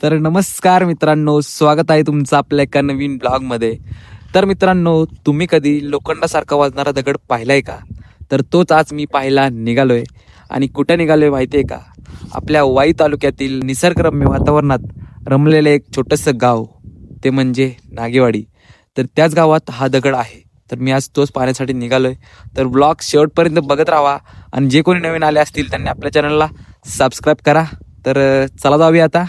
तर नमस्कार मित्रांनो, स्वागत आहे तुमचं आपल्या एका नवीन ब्लॉगमध्ये. तर मित्रांनो, तुम्ही कधी लोखंडासारखा वाजणारा दगड पाहिलाय का? तर तोच आज मी पाहायला निघालोय. आणि कुठे निघालोय माहिती आहे का? आपल्या वाई तालुक्यातील निसर्गरम्य वातावरणात रमलेलं एक छोटंसं गाव, ते म्हणजे नागेवाडी. तर त्याच गावात हा दगड आहे. तर मी आज तोच पाहण्यासाठी निघालोय. तर ब्लॉग शेवटपर्यंत बघत राहा. आणि जे कोणी नवीन आले असतील त्यांनी आपल्या चॅनलला सबस्क्राईब करा. तर चला जाऊया आता.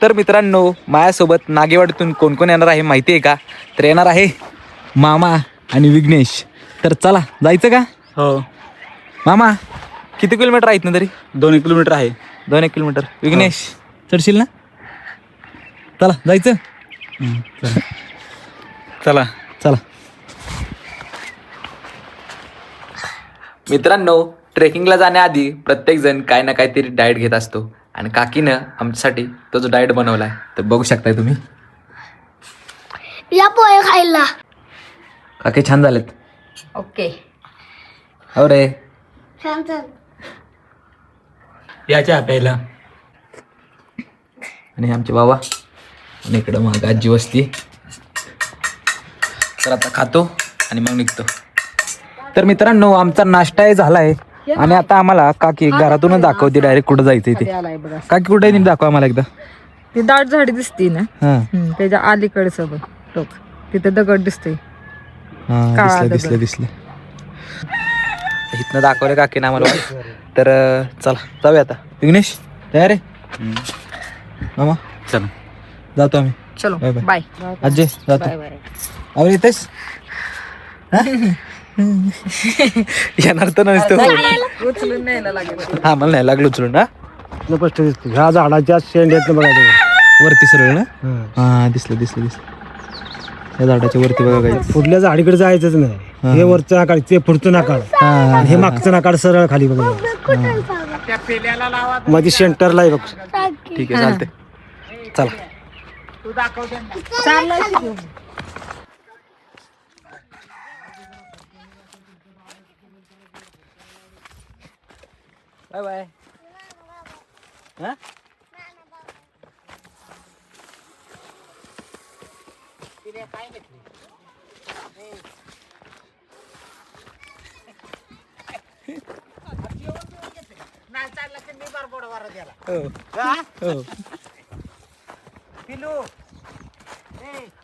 तर मित्रांनो, माझ्यासोबत नागेवाडीतून कोण कोण येणार आहे माहिती आहे का? तर येणार आहे मामा आणि विघ्नेश. तर चला जायचं का? हो, मामा, किती किलोमीटर आहेत ना तरी? 2 किलोमीटर आहे. 2 किलोमीटर. विघ्नेश, चढशील ना? चला जायचं. चला. चला मित्रांनो, ट्रेकिंगला जाण्याआधी प्रत्येकजण काय ना काहीतरी डाएट घेत असतो. आणि काकीनं आमच्यासाठी तो जो डाएट बनवलाय तर बघू शकताय तुम्ही. या पोहे खायला. काकी छान झालेत. ओके. हो रे. छान छान. याच्या प्यायला. आणि आमचे बाबा. आणि इकडं मग आजी वस्ती. तर आता खातो आणि मग निघतो. तर मित्रांनो, आमचा नाश्ताही झालाय. आणि आता आम्हाला काकी घरातूनच दाखवते डायरेक्ट कुठं जायचंय ते. काकी कुठे नीट दाखवा मला एकदा. ती दाट झाडी दिसती ना, हा त्याच्या अलीकडचं बघ टोक, तिथे दगड दिसते. हा, दिसलं दिसलं. इथनं दाखवलं काकीनं आम्हाला. तर चला जाऊया आता. विघ्नेश तयार आहे? मामा चल. जातो आम्ही. चलो बाय बाय. बाय. आजी जातो. अरे येतेस? येणार तर नसतो. उचलून न्यायला लागेल. हा, मला नाही लागलो उचलून. ना स्पष्ट दिसते. ह्या झाडाच्या शेंड्यात बघायचं. वरती सरळ ना. हा, दिसलं दिसलं दिसलं. या झाडाच्या वरती बघा काही. पुढल्या झाडीकडे जायचंच नाही. हे वरचं नाकाळ, ते पुढचं नाकाळ, हे मागचं नाकाळ सरळ खाली बघा. मध्ये सेंटरला आहे बघ. ठीक आहे, चालते. चला. Bye bye. हा?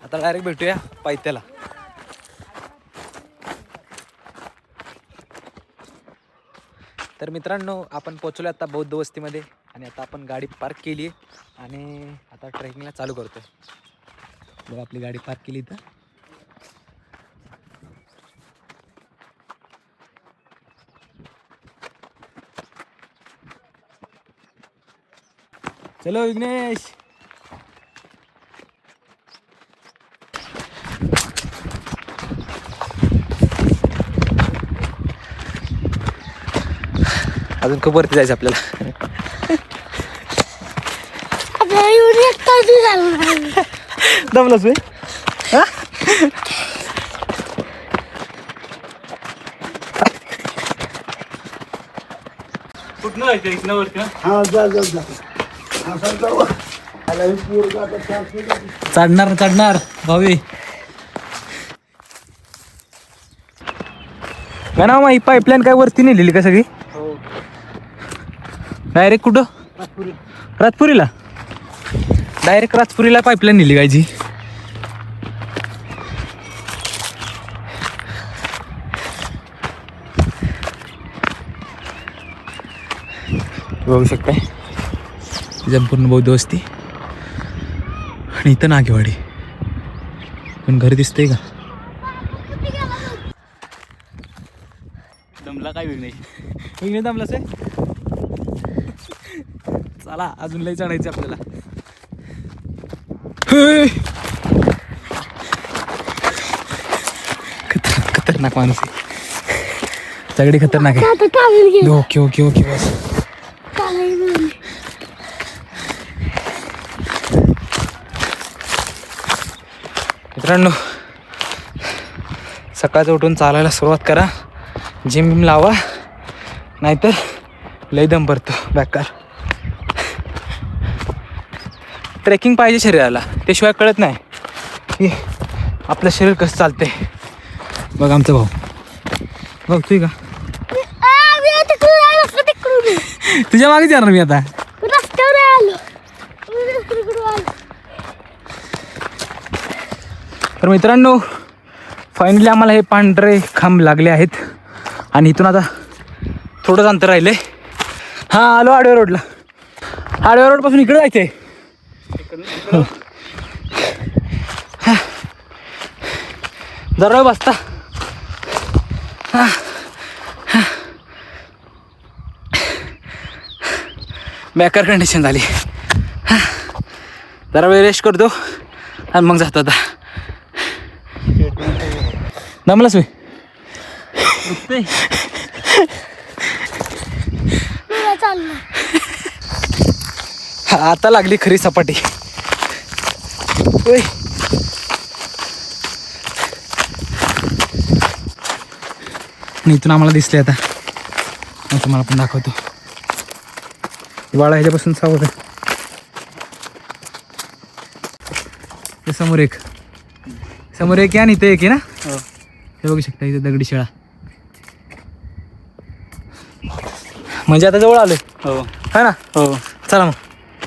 आता डायरेक्ट भेटूया पायथ्याला. तर मित्रांनो, आपण पोहोचलो आता बौद्ध वस्तीमध्ये. आणि आता आपण गाडी पार्क केली आहे आणि आता ट्रेकिंगला चालू करतोय. बघा, आपली गाडी पार्क केली इथं. चलो विघ्नेश. अजून खूप वरती जायचं आपल्याला. आपल्याला येऊन एक तास झाला. दमलास मी. कुठनं जायचं? इथनं वरती. चढणार चढणार भावी. काय ना ही पाईपलाईन काय वरती नेलेली का सगळी? डायरेक्ट कुठं? राजपुरीला. डायरेक्ट राजपुरीला पाईपलाईन नेली कायची. बघू शकताय संपूर्ण बौद्ध वस्ती. आणि इथं नागेवाडी. पण घर दिसतंय का? दमला काय विघ्नेश? विघ्नेश दमलास आहे. चला, अजून लय चढायचं आपल्याला. खतरनाक माणूस आहे. दगडी खतरनाक आहे. आता टावेल घे. ओके ओके ओके बस. टावेल घेऊन. मित्रांनो सकाळचं उठून चालायला सुरुवात करा. जिम बिम लावा, नाहीतर लय दम भरतो बेकार. ट्रेकिंग पाहिजे शरीराला, त्याशिवाय कळत नाही की आपलं शरीर कसं चालतंय. बघ आमचा भाऊ बघतोय का? मी तिकडून आलो, तिकडून. तुझ्या मागेच येणार मी आता. रस्त्यावर आलो. मी तिकडून आलो. तर मित्रांनो फायनली आम्हाला हे पांढरे खांब लागले आहेत आणि इथून आता थोडंच अंतर राहिले. हां आलो आडव्या रोडला. आडव्या रोडपासून इकडे जायचं आहे. जरा बसता. बेकार कंडिशन झाली. जरा वेळ रेस्ट करतो आणि मग जातो आता. दमलास मी. मला चाललं. आता लागली खरी सपाटी. ओय. आणि इथून आम्हाला दिसले आता. मग तुम्हाला पण दाखवतो. वाळा ह्याच्यापासून सावध आहे. ते समोर एक आहे आणि इथे एक आहे ना. हे बघू शकता इथे दगडी शिळा. म्हणजे आता जवळ आलोय. हो है ना. हो चला मग.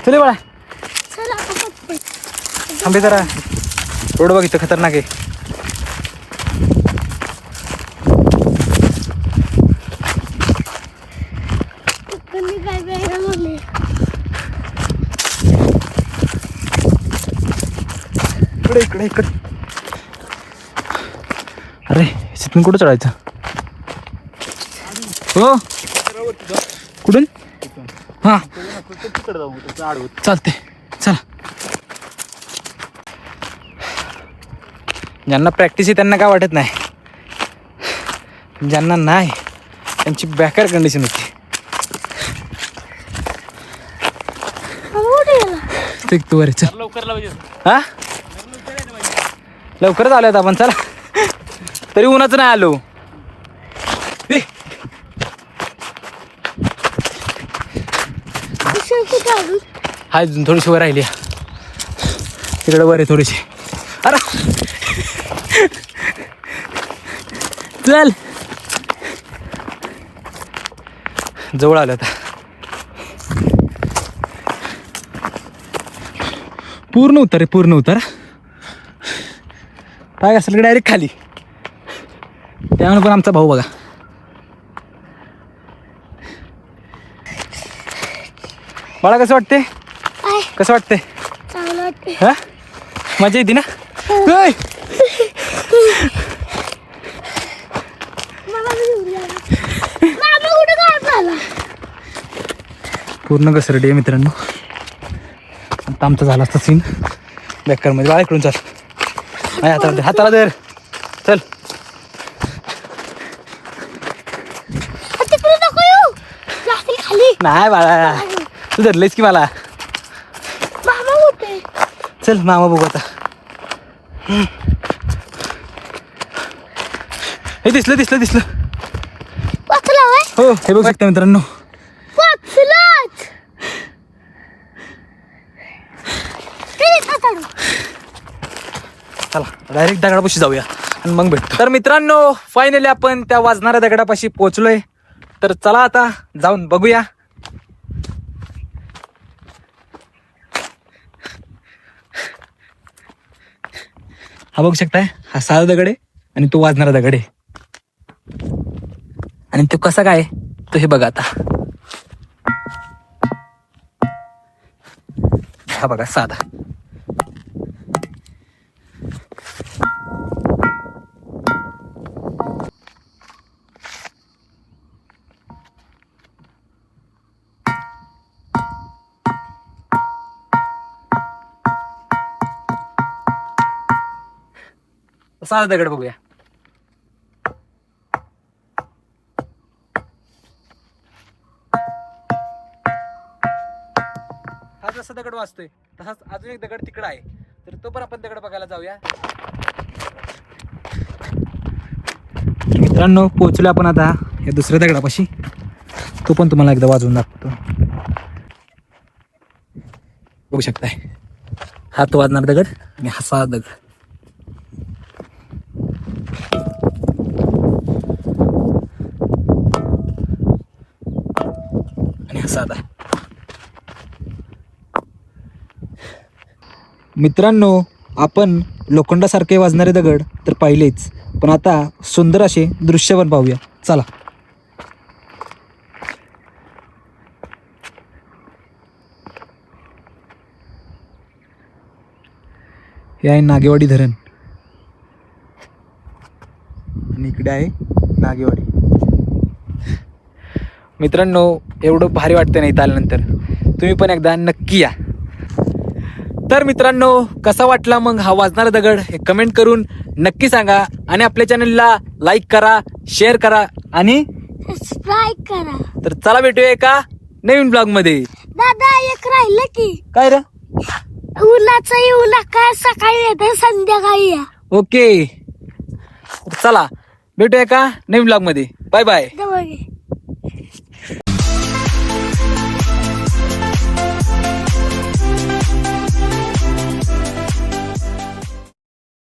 चले बाळा चल आता पटपट. थांबे जरा. रोड बघ इथं खतरनाक आहे. पप्पांनी काय प्यायला म्हणले. इकडे अरे तिथून कुठं चढायचं. हो कुठून. हां चालते चला. ज्यांना प्रॅक्टिस आहे त्यांना काय वाटत नाही, ज्यांना नाही त्यांची बेकार कंडिशन होती. कुठे गेला. ते तू बरे चल लवकर. हां लवकरच आलो आहेत आपण. चला तरी उन्हाचं नाही आलो. कुठे अजून. हाय अजून थोडीशी वर राहिली. तिकडे वर आहे थोडीशी. अरे चल जवळ आलं आता. पूर्ण उतर रे पूर्ण उतर. काय असेल डायरेक्ट खाली. त्यामुळे पण आमचा भाऊ बघा. मला कसं वाटते. काय कसं वाटते. चांगलं वाटते. हा मजा येते ना. होय. मला घेऊन गेला. मामा कुठे काय झाला. पूर्ण घसरडी आहे मित्रांनो. आता आमचा झाला असता सीन बेकारमध्ये. बाळा इकडून चल. नाही हाताला धर चल. तिकडे नको येऊ. जातील खाली. नाही बाळा तू धरलेस की मला. मामा कुठे. चल मामा बघू आता. हे दिसलं. वाचला होय. हो हे बघू शकता मित्रांनो. वाचलाच. चला डायरेक्ट दगडापाशी जाऊया आणि मग भेटतो. तर मित्रांनो फायनली आपण त्या वाजणाऱ्या दगडापाशी पोहोचलोय. तर चला आता जाऊन बघूया. हा बघू शकताय हा साधा दगड आहे आणि तो वाजणारा दगड आहे. आणि तो कसा काय तो हे बघा आता. हा बघा साधा. साधा दगड बघूया. हा जसा दगड वाचतोय तसाच अजून एक दगड तिकडं आहे, तर तो पण आपण दगड बघायला जाऊया. मित्रांनो पोहोचलो आपण आता या दुसऱ्या दगडापाशी, तो पण तुम्हाला एकदा वाजवून दाखवतो. बघू शकताय हा तो वाजणार दगड आणि हा साधा दगड. आणि हा साधा. मित्रांनो आपण लोखंडासारखे वाजणारे दगड तर पाहिलेच, पण आता सुंदर असे दृश्य पण पाहूया. चला. हे आहे नागेवाडी धरण आणि इकडे आहे नागेवाडी. मित्रांनो एवढं भारी वाटतं नाही इथं आल्यानंतर, तुम्ही पण एकदा नक्की या. तर मित्रांनो कसा वाटला मग हा वाजणारा दगड हे कमेंट करून नक्की सांगा, आणि आपल्या चॅनलला लाईक करा, शेअर करा आणि सबस्क्राईब करा. तर चला भेटूया एका नवीन ब्लॉग मध्ये. दादा एक राहिलं की काय रे? उन्हाचं येऊ नका, सकाळी येते संध्याकाळी या. ओके चला भेटूया एका नवीन ब्लॉग मध्ये. Bye bye. जवळ ये.